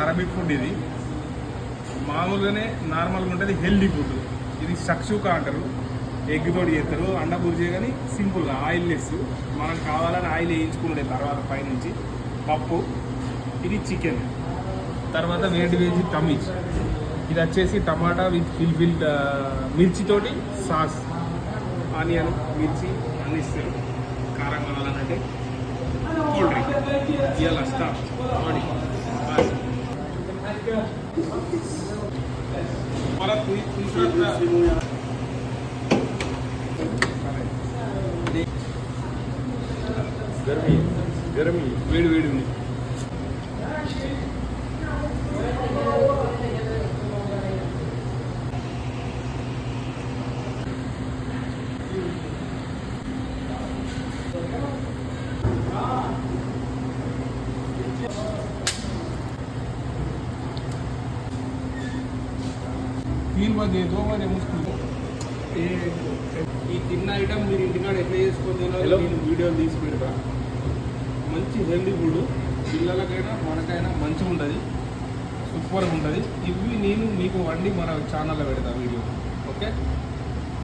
Arabic food. ఇది మామూలుగానే నార్మల్గా ఉంటుంది, హెల్దీ ఫుడ్. ఇది షక్షూకా అంటారు, ఎగ్ తోటి చేస్తారు. అండ బుర్జీ కానీ సింపుల్గా ఆయిల్ లెస్. మనం కావాలని ఆయిల్ వేయించుకునే తర్వాత పైనుంచి పప్పు. ఇది చికెన్. తర్వాత వేడి వేసి టమీజ్. ఇది వచ్చేసి టమాటా విత్ ఫిల్ఫిల్డ్ మిర్చితోటి సాస్, ఆనియన్, మిర్చి అన్ని ఇస్తారు. కారం కావాలంటే కూల్ డ్రింక్. ఇలా స్టాప్ గరమి వేడి వేడి ఉంది. तीन बजे 2 बजे मुश्किल. ఈ తిన్న ఐటమ్ మీరు ఇంటికాడ ఎట్లా చేసుకుంటున్నా నేను వీడియో తీసి పెడతా. మంచి హెల్దీ ఫుడ్, పిల్లలకైనా మనకైనా మంచిగా ఉంటుంది, సూపర్గా ఉంటుంది. ఇవి నేను మీకు వండి మన ఛానల్లో పెడతా వీడియో. ఓకే.